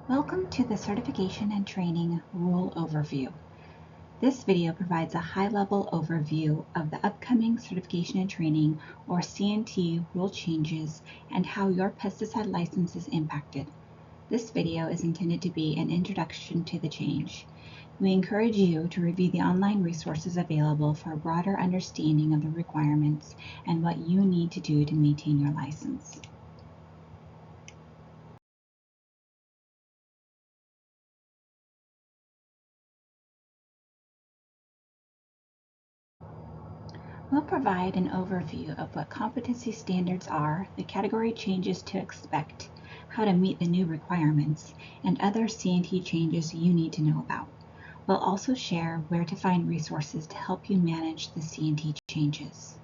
Welcome to the Certification and Training Rule Overview. This video provides a high-level overview of the upcoming Certification and Training, or C&T, rule changes and how your pesticide license is impacted. This video is intended to be an introduction to the change. We encourage you to review the online resources available for a broader understanding of the requirements and what you need to do to maintain your license. We'll provide an overview of what competency standards are, the category changes to expect, how to meet the new requirements, and other C&T changes you need to know about. We'll also share where to find resources to help you manage the C&T changes.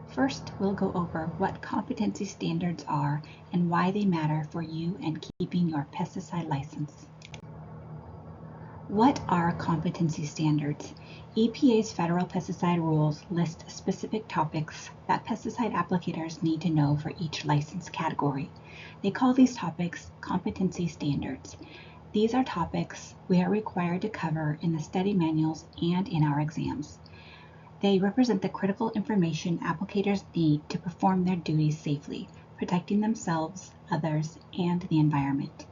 First, we'll go over what competency standards are and why they matter for you and keeping your pesticide license. What are competency standards? EPA's federal pesticide rules list specific topics that pesticide applicators need to know for each license category. They call these topics competency standards. These are topics we are required to cover in the study manuals and in our exams. They represent the critical information applicators need to perform their duties safely, protecting themselves, others, and the environment.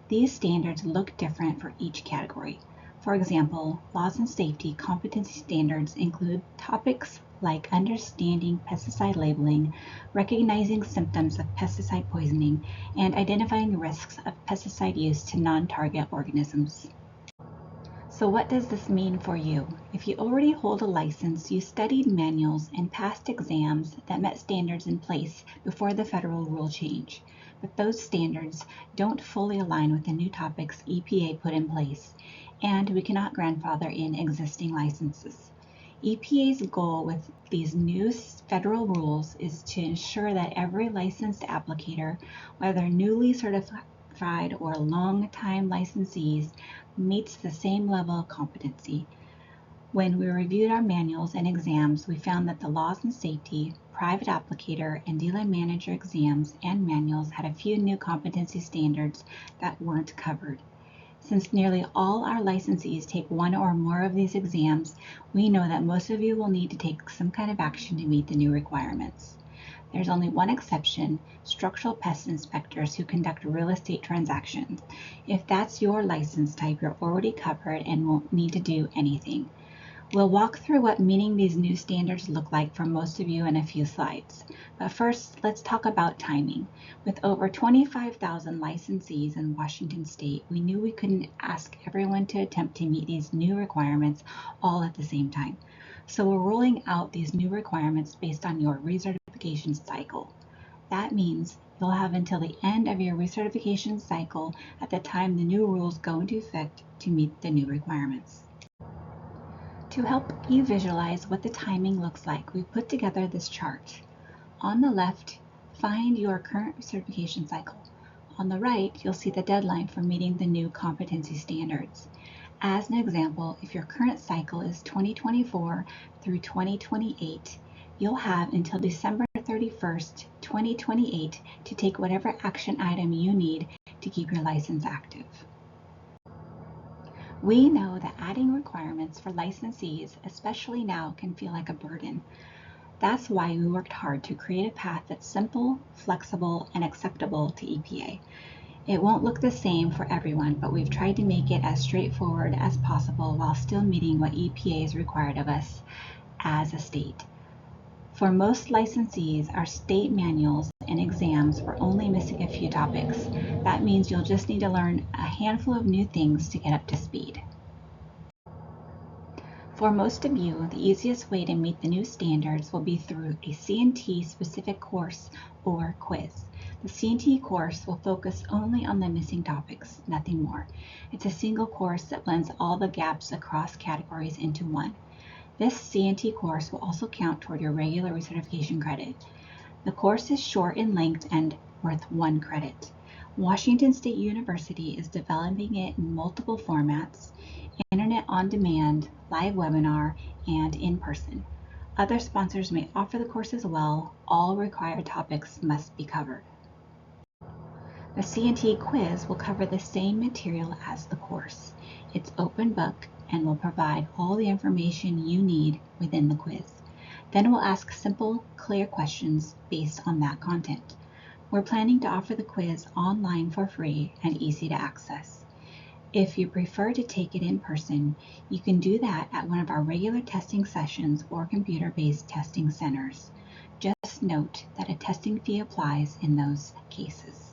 These standards look different for each category. For example, laws and safety competency standards include topics like understanding pesticide labeling, recognizing symptoms of pesticide poisoning, and identifying risks of pesticide use to non-target organisms. So what does this mean for you? If you already hold a license, you studied manuals and passed exams that met standards in place before the federal rule change. But those standards don't fully align with the new topics EPA put in place, and we cannot grandfather in existing licenses. EPA's goal with these new federal rules is to ensure that every licensed applicator, whether newly certified or long-time licensees, meets the same level of competency. When we reviewed our manuals and exams, we found that the laws and safety, private applicator, and dealer manager exams and manuals had a few new competency standards that weren't covered. Since nearly all our licensees take one or more of these exams, we know that most of you will need to take some kind of action to meet the new requirements. There's only one exception: structural pest inspectors who conduct real estate transactions. If that's your license type, you're already covered and won't need to do anything. We'll walk through what meeting these new standards look like for most of you in a few slides. But first, let's talk about timing. With over 25,000 licensees in Washington State, we knew we couldn't ask everyone to attempt to meet these new requirements all at the same time. So we're rolling out these new requirements based on your recertification cycle. That means you'll have until the end of your recertification cycle at the time the new rules go into effect to meet the new requirements. To help you visualize what the timing looks like, we've put together this chart. On the left, find your current certification cycle. On the right, you'll see the deadline for meeting the new competency standards. As an example, if your current cycle is 2024 through 2028, you'll have until December 31st, 2028 to take whatever action item you need to keep your license active. We know that adding requirements for licensees, especially now, can feel like a burden. That's why we worked hard to create a path that's simple, flexible, and acceptable to EPA. It won't look the same for everyone, but we've tried to make it as straightforward as possible while still meeting what EPA is required of us as a state. For most licensees, our state manuals and exams were only missing a few topics. That means you'll just need to learn a handful of new things to get up to speed. For most of you, the easiest way to meet the new standards will be through a C&T specific course or quiz. The C&T course will focus only on the missing topics, nothing more. It's a single course that blends all the gaps across categories into one. This C&T course will also count toward your regular recertification credit. The course is short in length and worth 1 credit. Washington State University is developing it in multiple formats: internet on demand, live webinar, and in person. Other sponsors may offer the course as well. All required topics must be covered. The C&T quiz will cover the same material as the course. It's open book and will provide all the information you need within the quiz. Then we'll ask simple, clear questions based on that content. We're planning to offer the quiz online for free and easy to access. If you prefer to take it in person, you can do that at one of our regular testing sessions or computer-based testing centers. Just note that a testing fee applies in those cases.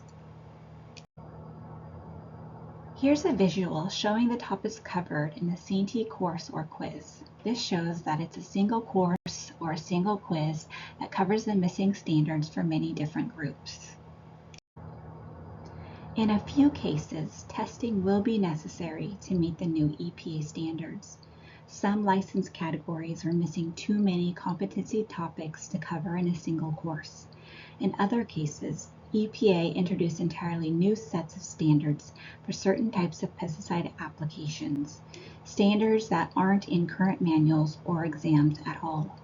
Here's a visual showing the topics covered in the C&T course or quiz. This shows that it's a single course or a single quiz that covers the missing standards for many different groups. In a few cases, testing will be necessary to meet the new EPA standards. Some license categories are missing too many competency topics to cover in a single course. In other cases, EPA introduced entirely new sets of standards for certain types of pesticide applications, standards that aren't in current manuals or exams at all.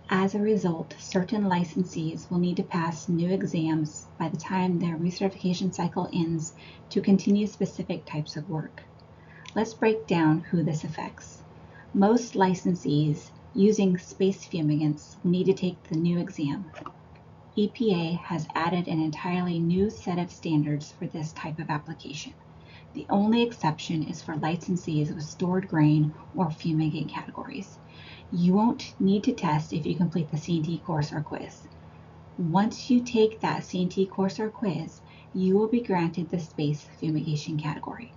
As a result, certain licensees will need to pass new exams by the time their recertification cycle ends to continue specific types of work. Let's break down who this affects. Most licensees using space fumigants will need to take the new exam. EPA has added an entirely new set of standards for this type of application. The only exception is for licensees with stored grain or fumigant categories. You won't need to test if you complete the C&T course or quiz. Once you take that C&T course or quiz, you will be granted the space fumigation category.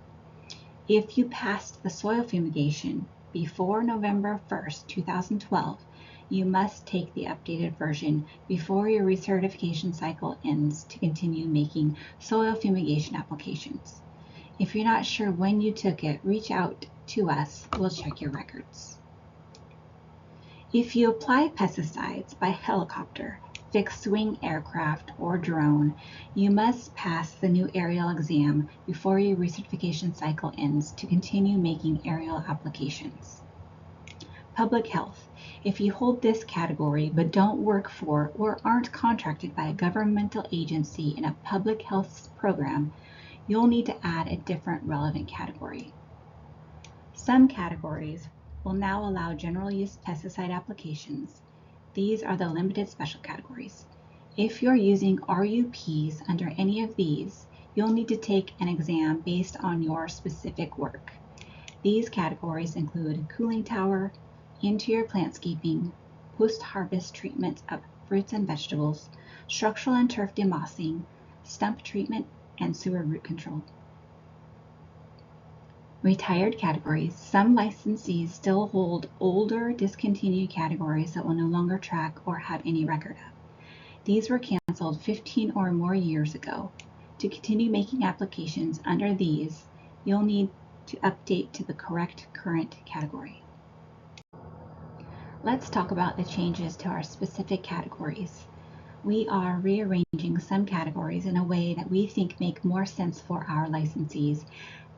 If you passed the soil fumigation before November 1st, 2012, you must take the updated version before your recertification cycle ends to continue making soil fumigation applications. If you're not sure when you took it, reach out to us. We'll check your records. If you apply pesticides by helicopter, fixed-wing aircraft, or drone, you must pass the new aerial exam before your recertification cycle ends to continue making aerial applications. Public health. If you hold this category but don't work for or aren't contracted by a governmental agency in a public health program, you'll need to add a different relevant category. Some categories will now allow general use pesticide applications. These are the limited special categories. If you're using RUPs under any of these, you'll need to take an exam based on your specific work. These categories include cooling tower, interior plantscaping, post-harvest treatment of fruits and vegetables, structural and turf demossing, stump treatment, and sewer root control. Retired categories. Some licensees still hold older discontinued categories that will no longer track or have any record of. These were canceled 15 or more years ago. To continue making applications under these, you'll need to update to the correct current category. Let's talk about the changes to our specific categories. We are rearranging some categories in a way that we think make more sense for our licensees,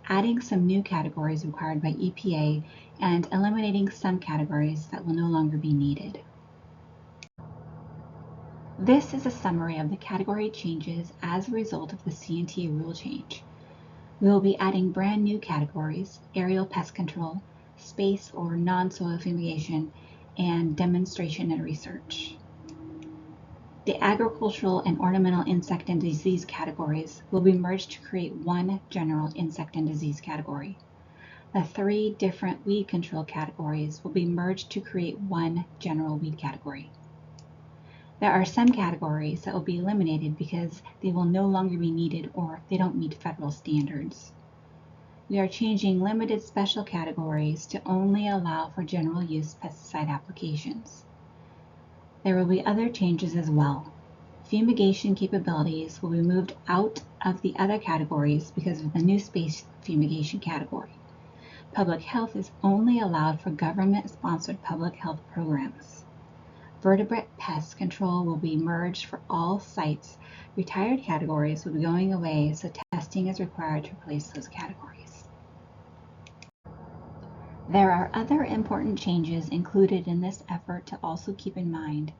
adding some new categories required by EPA, and eliminating some categories that will no longer be needed. This is a summary of the category changes as a result of the C&T rule change. We will be adding brand new categories: aerial pest control, space or non-soil fumigation, and demonstration and research. The agricultural and ornamental insect and disease categories will be merged to create one general insect and disease category. The 3 different weed control categories will be merged to create one general weed category. There are some categories that will be eliminated because they will no longer be needed or they don't meet federal standards. We are changing limited special categories to only allow for general use pesticide applications. There will be other changes as well. Fumigation capabilities will be moved out of the other categories because of the new space fumigation category. Public health is only allowed for government-sponsored public health programs. Vertebrate pest control will be merged for all sites. Retired categories will be going away, so testing is required to replace those categories. There are other important changes included in this effort to also keep in mind.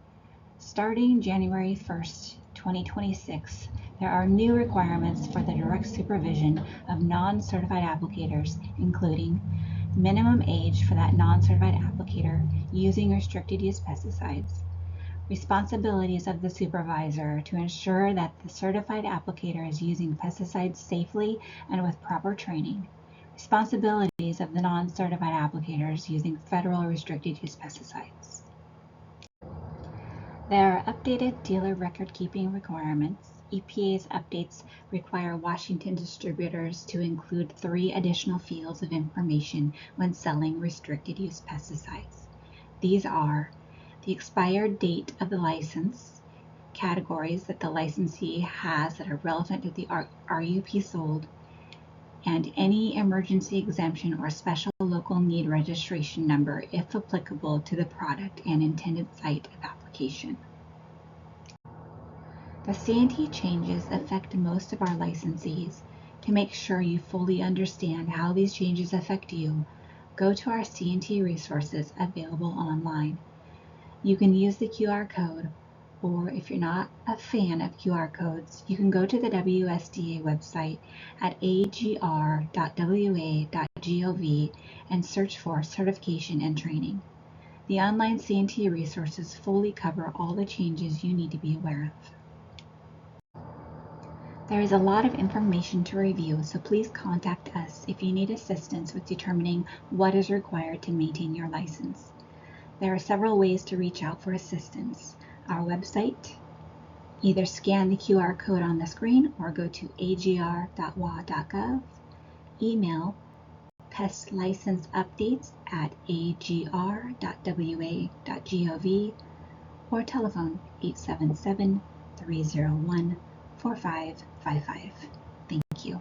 Starting January 1st, 2026, There are new requirements for the direct supervision of non-certified applicators, including minimum age for that non-certified applicator using restricted use pesticides, responsibilities of the supervisor to ensure that the certified applicator is using pesticides safely and with proper training, responsibilities of the non-certified applicators using federal restricted use pesticides. There are updated dealer record keeping requirements. EPA's updates require Washington distributors to include 3 additional fields of information when selling restricted use pesticides. These are the expired date of the license, categories that the licensee has that are relevant to the RUP sold, and any emergency exemption or special local need registration number if applicable to the product and intended site of application. The C&T changes affect most of our licensees. To make sure you fully understand how these changes affect you, go to our C&T resources available online. You can use the QR code, or if you're not a fan of QR codes, you can go to the WSDA website at agr.wa.gov and search for certification and training. The online C&T resources fully cover all the changes you need to be aware of. There is a lot of information to review, so please contact us if you need assistance with determining what is required to maintain your license. There are several ways to reach out for assistance. Our website, either scan the QR code on the screen or go to agr.wa.gov, email pestlicenseupdates@agr.wa.gov, or telephone 877-301-4555. Thank you.